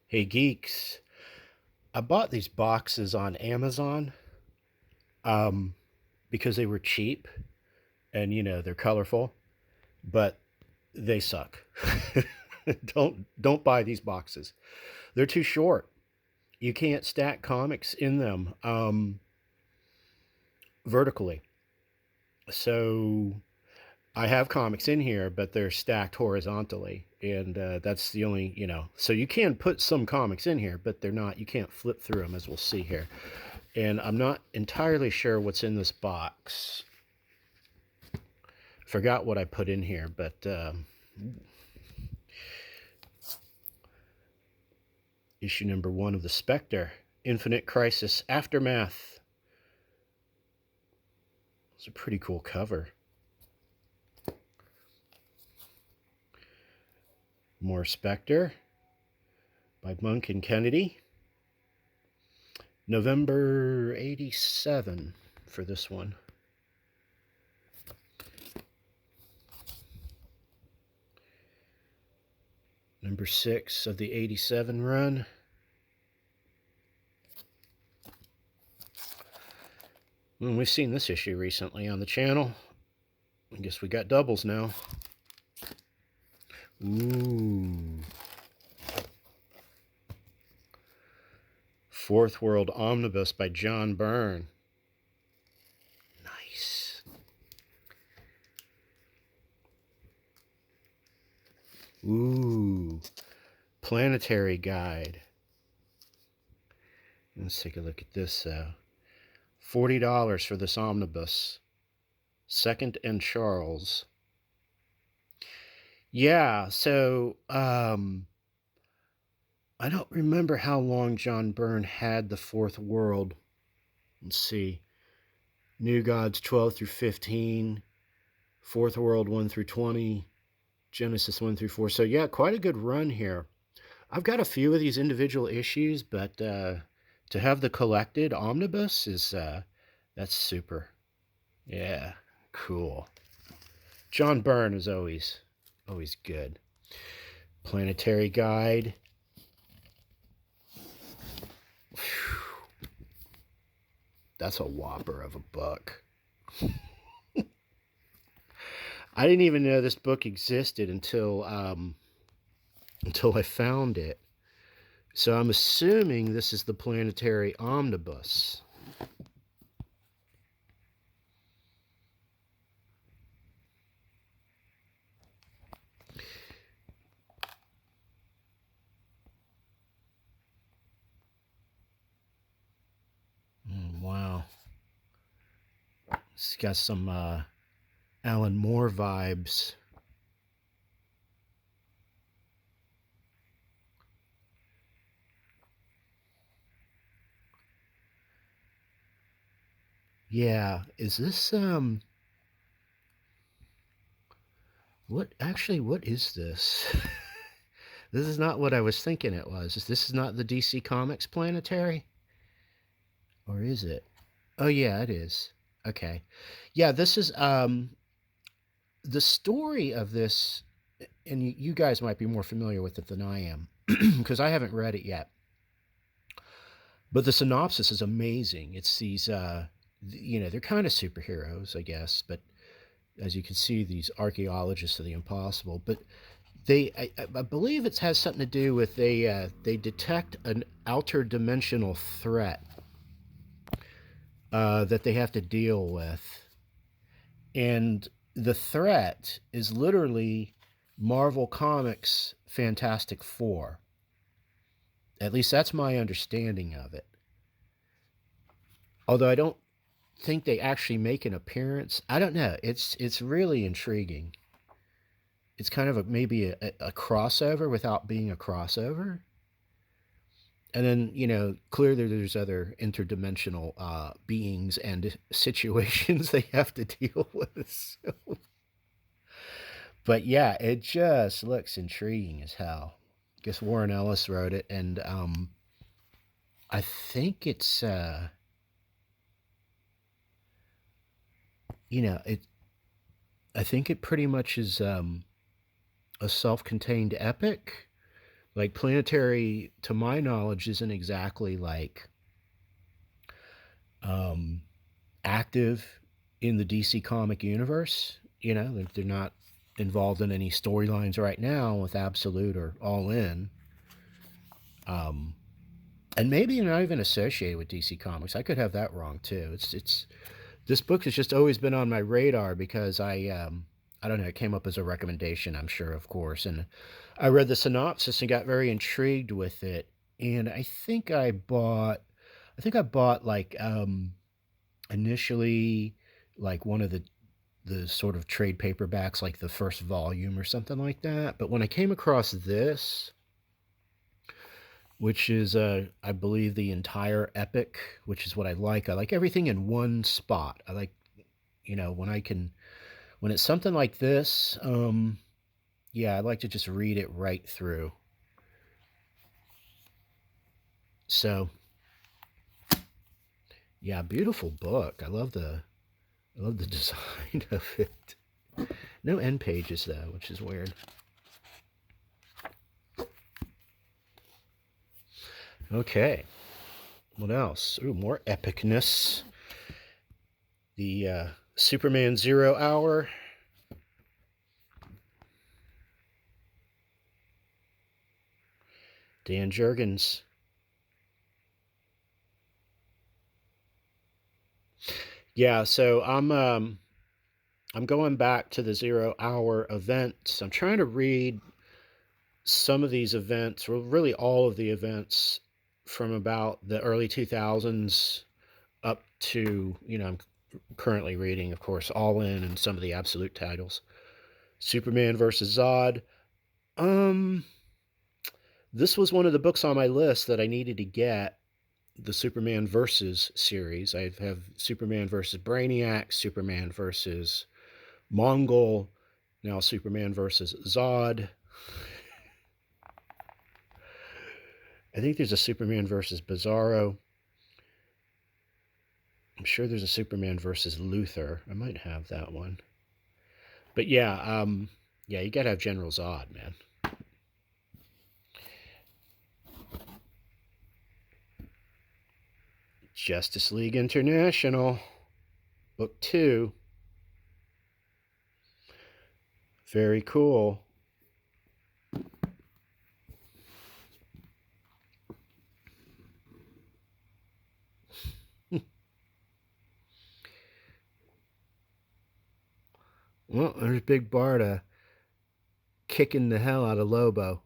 Hey geeks, I bought these boxes on Amazon um, because they were cheap and they're colorful, but they suck. Don't buy these boxes. They're too short. You can't stack comics in them vertically. So I have comics in here, but they're stacked horizontally, and that's the only So you can put some comics in here, but they're not. You can't flip through them, as we'll see here. And I'm not entirely sure what's in this box. Forgot what I put in here, but issue number 1 of the Spectre, Infinite Crisis Aftermath. It's a pretty cool cover. More Spectre by Monk and Kennedy. November 87 for this one. Number 6 of the 87 run. Well, we've seen this issue recently on the channel. I guess we got doubles now. Ooh. Fourth World Omnibus by John Byrne. Nice. Ooh. Planetary Guide. Let's take a look at this. $40 for this omnibus. Second and Charles. Yeah, so I don't remember how long John Byrne had the Fourth World. Let's see. New Gods 12 through 15. Fourth World 1 through 20. Genesis 1 through 4. So yeah, quite a good run here. I've got a few of these individual issues, but to have the collected omnibus is that's super. Yeah, cool. John Byrne is always good. Planetary Guide. Whew. That's a whopper of a book. I didn't even know this book existed until I found it. So I'm assuming this is the Planetary Omnibus. Wow. It's got some Alan Moore vibes. Yeah, is this what is this? This is not what I was thinking it was. This is not the DC Comics Planetary? Or is it? Oh yeah, it is. Okay. Yeah, this is the story of this, and you guys might be more familiar with it than I am because I haven't read it yet. But the synopsis is amazing. It's these they're kind of superheroes, I guess, but as you can see, these archaeologists of the impossible. But I believe it has something to do with they detect an outer dimensional threat that they have to deal with, and the threat is literally Marvel Comics Fantastic Four. At least that's my understanding of it. Although I don't think they actually make an appearance. I don't know. It's really intriguing. It's kind of maybe a crossover without being a crossover. And then, clearly there's other interdimensional beings and situations they have to deal with. So. But yeah, it just looks intriguing as hell. I guess Warren Ellis wrote it, and I think it's I think it pretty much is a self-contained epic, Like Planetary, to my knowledge, isn't exactly like um, active in the DC comic universe. You know, they're not involved in any storylines right now with Absolute or All In. Um, and maybe not even associated with DC Comics. I could have that wrong too. It's this book has just always been on my radar because I don't know, it came up as a recommendation, I'm sure, of course, and I read the synopsis and got very intrigued with it. And I think I bought like initially like one of the sort of trade paperbacks, like the first volume or something like that. But when I came across this, which is I believe the entire epic, which is what I like. I like everything in one spot. I like, you know, when it's something like this, yeah, I like to just read it right through. So yeah, beautiful book. I love the design of it. No end pages though, which is weird. Okay, what else? Ooh, more epicness. The Superman 0 Hour. Dan Jurgens. Yeah, so I'm going back to the 0 Hour events. I'm trying to read some of these events, well, really all of the events from about the early 2000s up to, you know, I'm currently reading, of course, All In and some of the Absolute titles. Superman versus Zod. Um, this was one of the books on my list that I needed to get. The Superman versus series. I have Superman versus Brainiac, Superman versus Mongol, now Superman versus Zod. I think there's a Superman versus Bizarro. I'm sure there's a Superman versus Luthor. I might have that one. But yeah, you gotta have General Zod, man. Justice League International, Book 2. Very cool. Well, there's Big Barda kicking the hell out of Lobo.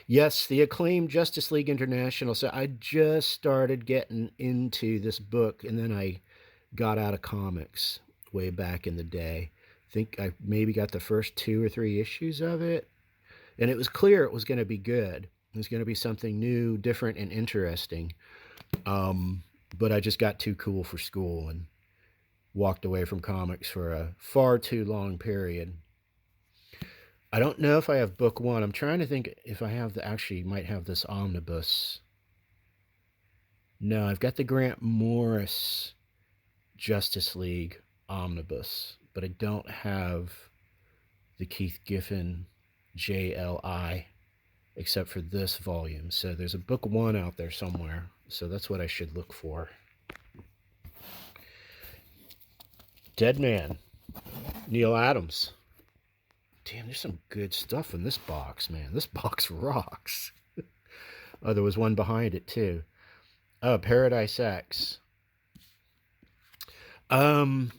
Yes, the acclaimed Justice League International. So I just started getting into this book, and then I got out of comics way back in the day. I think I maybe got the first 2 or 3 issues of it, and it was clear it was going to be good. It was going to be something new, different, and interesting. Um, but I just got too cool for school and walked away from comics for a far too long period. I don't know if I have book 1. I'm trying to think if I have actually might have this omnibus. No, I've got the Grant Morris Justice League omnibus, but I don't have the Keith Giffen JLI except for this volume. So there's a book 1 out there somewhere. So that's what I should look for. Dead Man, Neil Adams. Damn, there's some good stuff in this box, man. This box rocks. Oh, there was one behind it too. Oh, Paradise X. Um,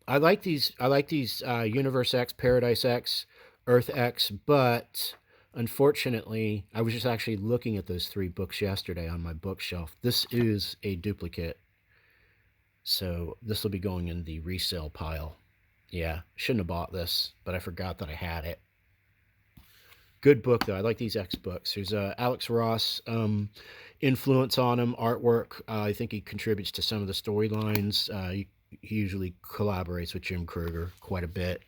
I like these. I like these Universe X, Paradise X, Earth X, but unfortunately, I was just actually looking at those 3 books yesterday on my bookshelf. This is a duplicate, so this will be going in the resale pile. Yeah, shouldn't have bought this, but I forgot that I had it. Good book though. I like these X books. There's Alex Ross influence on him, artwork. I think he contributes to some of the storylines. He usually collaborates with Jim Kruger quite a bit.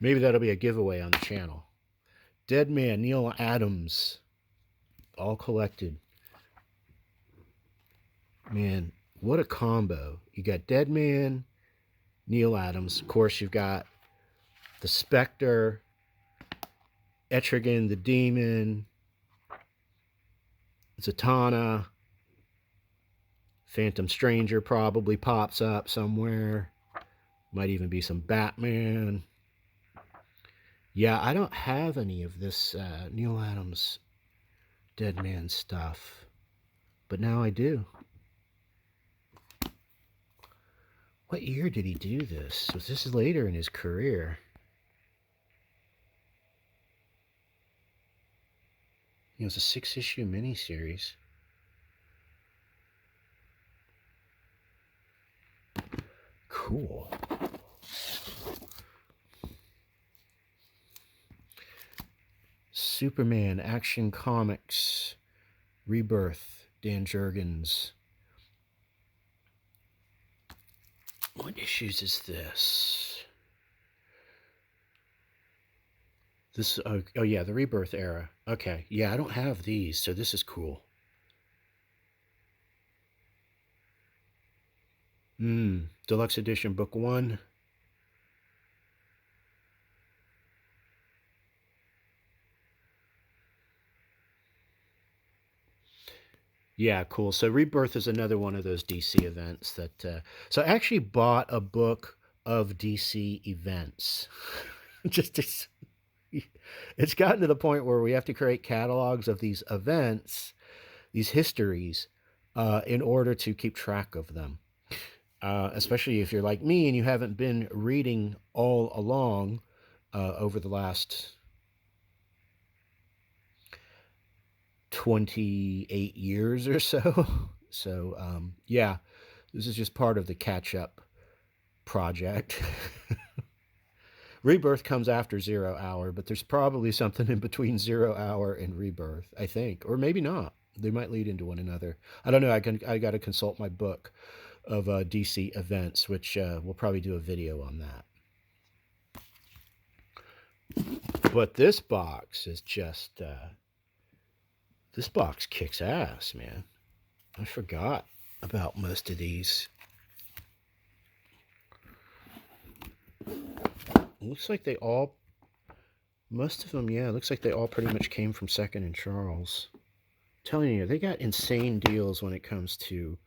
Maybe that'll be a giveaway on the channel. Dead Man, Neil Adams, all collected. Man, what a combo. You got Dead Man, Neil Adams. Of course, you've got the Spectre, Etrigan the Demon, Zatanna, Phantom Stranger probably pops up somewhere. Might even be some Batman. Yeah, I don't have any of this Neil Adams Dead Man stuff, but now I do. What year did he do this? Was this later in his career? It was a 6-issue miniseries. Cool. Superman Action Comics Rebirth, Dan Jurgens. What issues is this? This, oh yeah, the Rebirth era. Okay, yeah, I don't have these, so this is cool. Deluxe Edition Book 1. Yeah, cool. So Rebirth is another one of those DC events that. So I actually bought a book of DC events. Just it's gotten to the point where we have to create catalogs of these events, these histories, in order to keep track of them. Especially if you're like me and you haven't been reading all along over the last 28 years or so. So, yeah, this is just part of the catch up project. Rebirth comes after 0 Hour, but there's probably something in between 0 Hour and Rebirth, I think, or maybe not. They might lead into one another. I don't know. I got to consult my book of DC events, which we'll probably do a video on that. But this box is just this box kicks ass, man. I forgot about most of these. Looks like they all, most of them, yeah, looks like they all pretty much came from Second and Charles. I'm telling you, they got insane deals when it comes to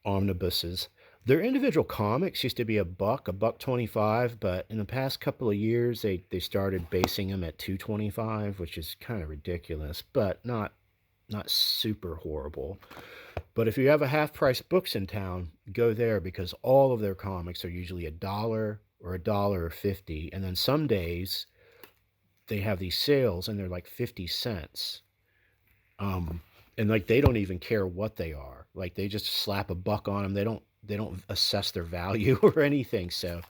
omnibuses. Their individual comics used to be $1.25, but in the past couple of years, they started basing them at $2.25, which is kind of ridiculous, but not super horrible. But if you have a half-price books in town, go there because all of their comics are usually $1 or $1.50, and then some days they have these sales and they're like 50 cents. And like they don't even care what they are. Like they just slap a buck on them. They don't assess their value or anything. So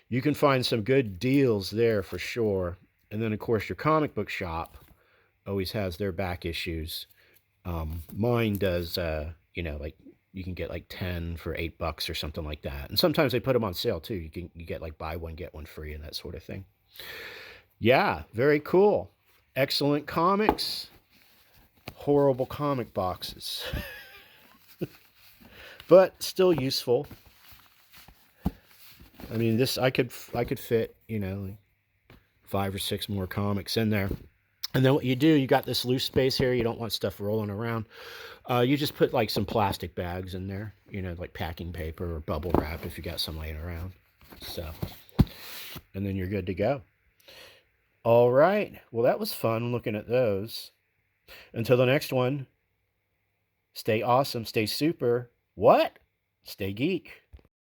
you can find some good deals there for sure. And then of course your comic book shop always has their back issues. Mine does, like you can get like 10 for $8 or something like that. And sometimes they put them on sale too. You get like buy one, get one free and that sort of thing. Yeah, very cool. Excellent comics. Horrible comic boxes. But still useful. I mean, this I could fit, like 5 or 6 more comics in there. And then what you do, you got this loose space here. You don't want stuff rolling around. You just put like some plastic bags in there, like packing paper or bubble wrap if you got some laying around. So, and then you're good to go. All right. Well, that was fun looking at those. Until the next one, stay awesome, stay super. What? Stay geek.